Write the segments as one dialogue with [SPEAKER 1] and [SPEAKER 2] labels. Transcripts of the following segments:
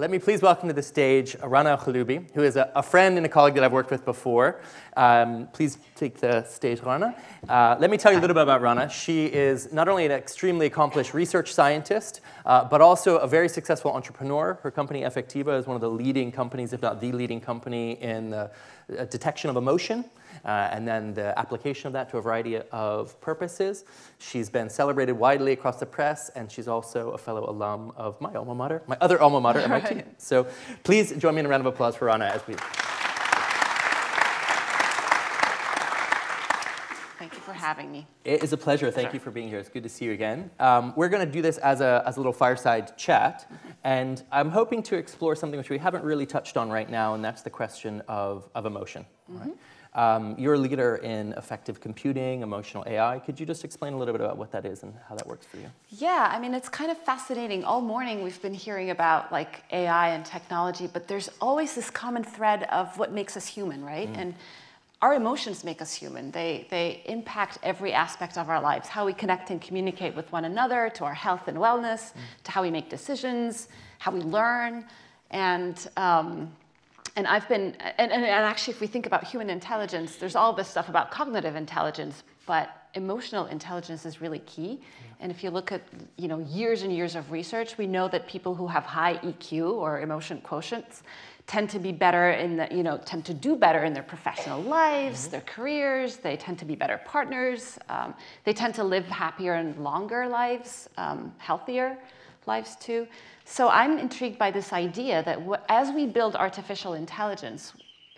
[SPEAKER 1] Let me please welcome to the stage Rana El Kaliouby, who is a friend and a colleague that I've worked with before. Please take the stage, Rana. Let me tell you a little bit about Rana. She is not only an extremely accomplished research scientist, but also a very successful entrepreneur. Her company, Affectiva, is one of the leading companies, if not the leading company, in the detection of emotion, and then the application of that to a variety of purposes. She's been celebrated widely across the press, and she's also a fellow alum of my alma mater, my other alma mater, MIT. Right. So please join me in a round of applause for Rana as we...
[SPEAKER 2] Thank you for having me.
[SPEAKER 1] It is a pleasure. Thank you for being here. It's good to see you again. We're going to do this as a little fireside chat, and I'm hoping to explore something which we haven't really touched on right now, and that's the question of emotion. Right? You're a leader in effective computing, emotional AI. Could you just explain a little bit about what that is and how that works for you?
[SPEAKER 2] Yeah, I mean, it's kind of fascinating. All morning we've been hearing about like AI and technology, but there's always this common thread of what makes us human, right? And our emotions make us human. They impact every aspect of our lives, how we connect and communicate with one another, to our health and wellness, to how we make decisions, how we learn. And actually, if we think about human intelligence, there's all this stuff about cognitive intelligence, but emotional intelligence is really key. And if you look at years and years of research, we know that people who have high EQ or emotion quotients tend to be better in the, tend to do better in their professional lives, their careers. They tend to be better partners. They tend to live happier and longer lives, healthier lives too. So I'm intrigued by this idea that as we build artificial intelligence,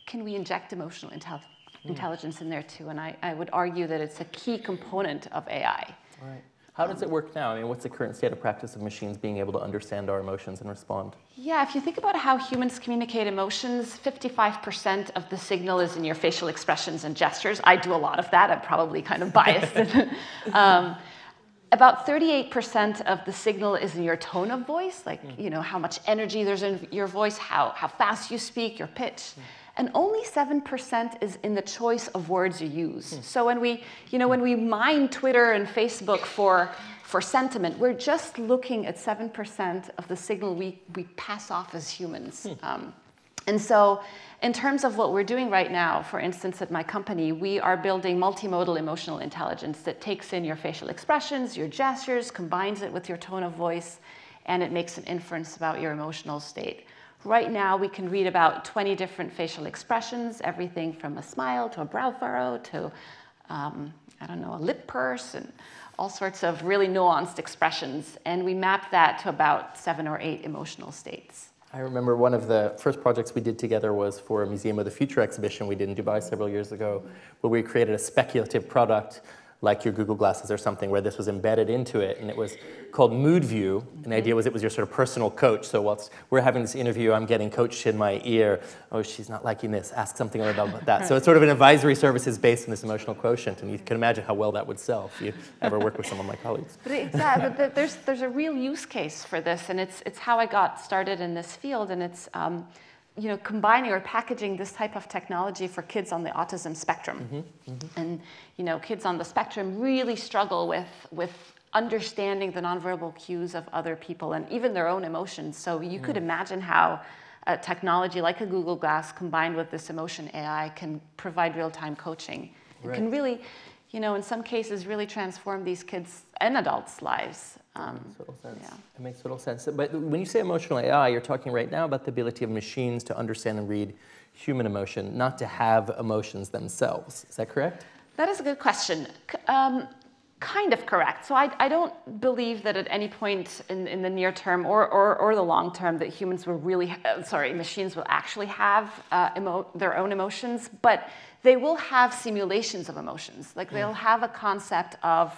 [SPEAKER 2] can we inject emotional intelligence in there too? And I would argue that it's a key component of AI.
[SPEAKER 1] Right. How does it work now? I mean, what's the current state of practice of machines being able to understand our emotions and respond?
[SPEAKER 2] Yeah, if you think about how humans communicate emotions, 55% of the signal is in your facial expressions and gestures. I do a lot of that. I'm probably kind of biased. About 38% of the signal is in your tone of voice, like how much energy there's in your voice, how fast you speak, your pitch. And only 7% is in the choice of words you use. So when we mine Twitter and Facebook for sentiment, we're just looking at 7% of the signal we pass off as humans. And so in terms of what we're doing right now, for instance, at my company, we are building multimodal emotional intelligence that takes in your facial expressions, your gestures, combines it with your tone of voice, and it makes an inference about your emotional state. Right now, we can read about 20 different facial expressions, everything from a smile to a brow furrow to, a lip purse, and all sorts of really nuanced expressions. And we map that to about 7 or 8 emotional states.
[SPEAKER 1] I remember one of the first projects we did together was for a Museum of the Future exhibition we did in Dubai several years ago, where we created a speculative product like your Google Glasses or something, where this was embedded into it, and it was called MoodView. And the idea was it was your sort of personal coach. So whilst we're having this interview, I'm getting coached in my ear. Oh, she's not liking this. Ask something about that. So it's sort of an advisory services based on this emotional quotient, and you can imagine how well that would sell if you ever work with some of my colleagues.
[SPEAKER 2] But exactly, there's a real use case for this, and it's how I got started in this field, and it's combining or packaging this type of technology for kids on the autism spectrum. And kids on the spectrum really struggle with understanding the nonverbal cues of other people and even their own emotions. So you could imagine how a technology like a Google Glass combined with this emotion AI can provide real-time coaching. It can really, in some cases, really transform these kids' and adults' lives.
[SPEAKER 1] It makes total sense. Yeah. It makes total sense. But when you say emotional AI, you're talking right now about the ability of machines to understand and read human emotion, not to have emotions themselves. Is that correct?
[SPEAKER 2] That is a good question. Kind of correct. So I don't believe that at any point in the near term or the long term that humans will machines will actually have their own emotions, but they will have simulations of emotions. Like they'll have a concept of,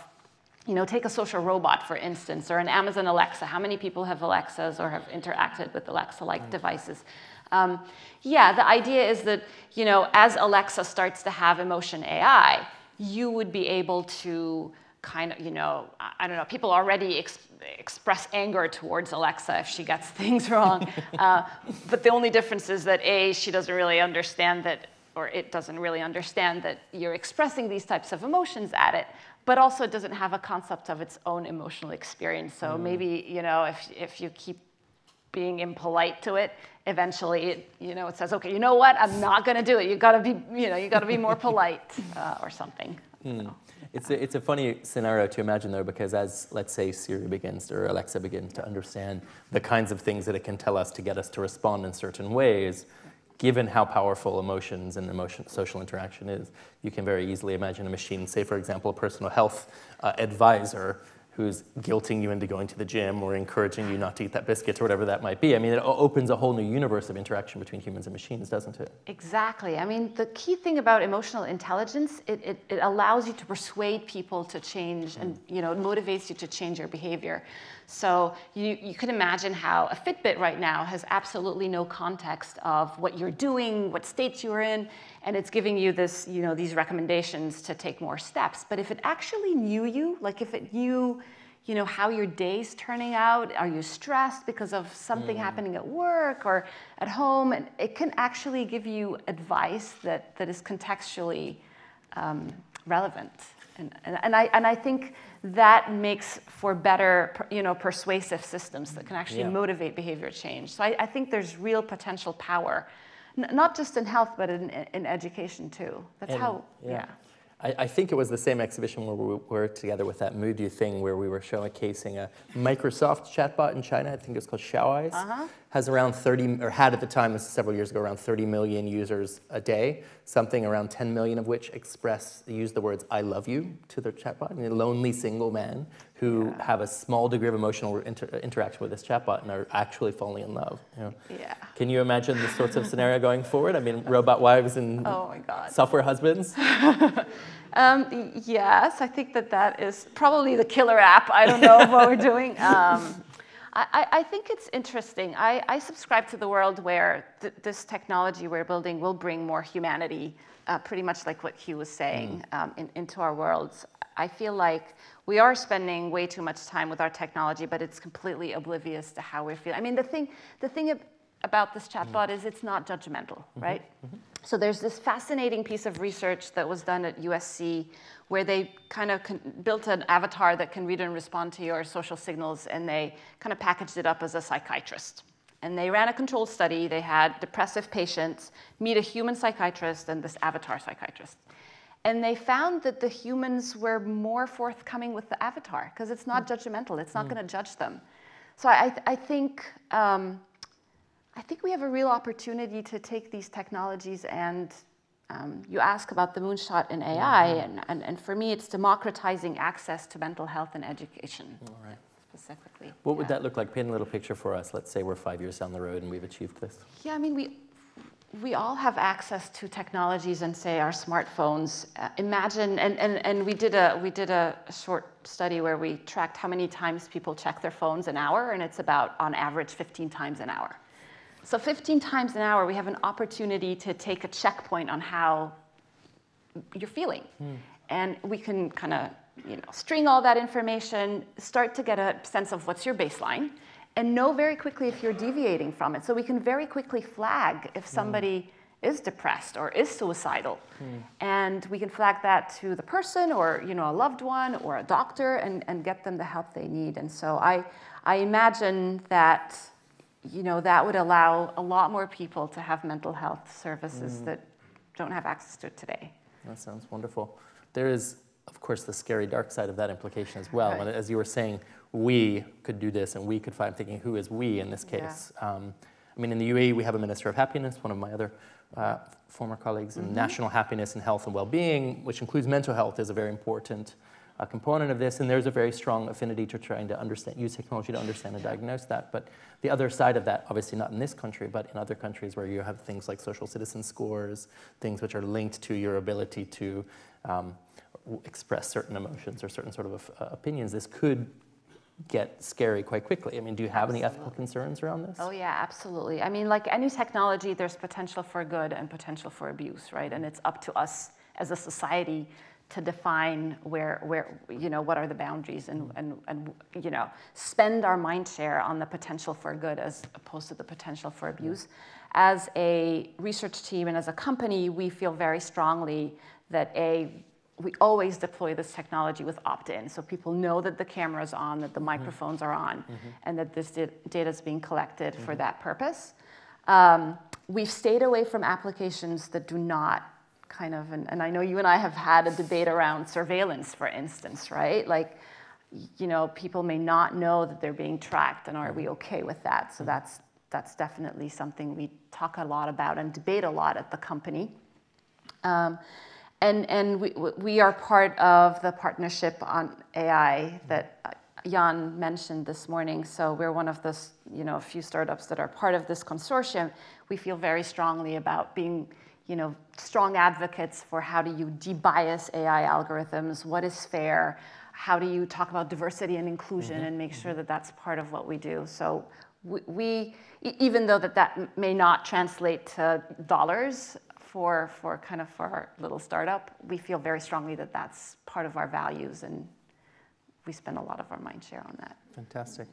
[SPEAKER 2] take a social robot, for instance, or an Amazon Alexa. How many people have Alexas or have interacted with Alexa-like devices? The idea is that, as Alexa starts to have emotion AI, you would be able to kind of, people already express anger towards Alexa if she gets things wrong. But the only difference is that she doesn't really understand that, or it doesn't really understand that you're expressing these types of emotions at it, but also it doesn't have a concept of its own emotional experience. So maybe, if you keep being impolite to it, eventually it says, okay, you know what? I'm not going to do it. You got to be, you got to be more polite or something. So.
[SPEAKER 1] It's a funny scenario to imagine, though, because as, let's say, Siri begins or Alexa begins to understand the kinds of things that it can tell us to get us to respond in certain ways, given how powerful emotions and social interaction is, you can very easily imagine a machine, say, for example, a personal health advisor who's guilting you into going to the gym or encouraging you not to eat that biscuit or whatever that might be. I mean, it opens a whole new universe of interaction between humans and machines, doesn't it?
[SPEAKER 2] Exactly. I mean, the key thing about emotional intelligence, it allows you to persuade people to change and, it motivates you to change your behavior. So you can imagine how a Fitbit right now has absolutely no context of what you're doing, what states you're in, and it's giving you this, these recommendations to take more steps. But if it actually knew you, like if it knew, how your day's turning out, are you stressed because of something happening at work or at home, and it can actually give you advice that is contextually relevant. And I think that makes for better, persuasive systems that can actually motivate behavior change. So I think there's real potential power, not just in health, but in education too. That's
[SPEAKER 1] I think it was the same exhibition where we were together with that MoodView thing where we were showcasing a Microsoft chatbot in China. I think it's called Xiaoi's. Has around 30, or had at the time, this is several years ago, around 30 million users a day, something around 10 million of which use the words "I love you" to their chatbot. And a lonely single man who have a small degree of emotional interaction with this chatbot and are actually falling in love. Can you imagine this sorts of scenario going forward? I mean, robot wives and software husbands?
[SPEAKER 2] Yes, I think that is probably the killer app. I don't know what we're doing. I think it's interesting. I subscribe to the world where this technology we're building will bring more humanity, pretty much like what Hugh was saying, into our worlds. I feel like we are spending way too much time with our technology, but it's completely oblivious to how we're feeling. I mean, the thing about this chatbot is it's not judgmental, right? So there's this fascinating piece of research that was done at USC where they kind of built an avatar that can read and respond to your social signals, and they kind of packaged it up as a psychiatrist. And they ran a control study. They had depressive patients meet a human psychiatrist and this avatar psychiatrist. And they found that the humans were more forthcoming with the avatar because it's not judgmental. It's not going to judge them. So I think we have a real opportunity to take these technologies and you ask about the moonshot in AI, and for me, it's democratizing access to mental health and education.
[SPEAKER 1] All right.
[SPEAKER 2] Specifically.
[SPEAKER 1] What would that look like? Paint a little picture for us. Let's say we're 5 years down the road and we've achieved this.
[SPEAKER 2] Yeah, I mean, we all have access to technologies and say our smartphones. Imagine, and we did a short study where we tracked how many times people check their phones an hour, and it's about, on average, 15 times an hour. So 15 times an hour, we have an opportunity to take a checkpoint on how you're feeling. And we can kind of string all that information, start to get a sense of what's your baseline, and know very quickly if you're deviating from it. So we can very quickly flag if somebody is depressed or is suicidal. And we can flag that to the person or a loved one or a doctor and get them the help they need. And so I imagine that that would allow a lot more people to have mental health services that don't have access to it today.
[SPEAKER 1] That sounds wonderful. There is, of course, the scary dark side of that implication as well. Right. And as you were saying, we could do this and we could find, thinking, who is we in this case? I mean, in the UAE, we have a Minister of Happiness, one of my other former colleagues, and national happiness and health and well-being, which includes mental health, is a very important component of this, and there's a very strong affinity to trying to use technology to understand and diagnose that. But the other side of that, obviously not in this country, but in other countries where you have things like social citizen scores, things which are linked to your ability to express certain emotions or certain sort of opinions, this could get scary quite quickly. I mean, do you have any ethical concerns around this?
[SPEAKER 2] Oh yeah, absolutely. I mean, like any technology, there's potential for good and potential for abuse, right? And it's up to us as a society to define where what are the boundaries and spend our mind share on the potential for good as opposed to the potential for abuse. As a research team and as a company, we feel very strongly that we always deploy this technology with opt-in, so people know that the camera's on, that the microphones are on, and that this data is being collected for that purpose. We've stayed away from applications that do not kind of, and I know you and I have had a debate around surveillance, for instance, right? Like, you know, people may not know that they're being tracked, and are we okay with that? So that's definitely something we talk a lot about and debate a lot at the company. And we are part of the partnership on AI that Jan mentioned this morning. So we're one of the, you know, a few startups that are part of this consortium. We feel very strongly about being, you know, strong advocates for how do you de-bias AI algorithms, what is fair, how do you talk about diversity and inclusion and make sure that that's part of what we do. So we even though that may not translate to dollars for our little startup, we feel very strongly that that's part of our values, and we spend a lot of our mind share on that.
[SPEAKER 1] Fantastic.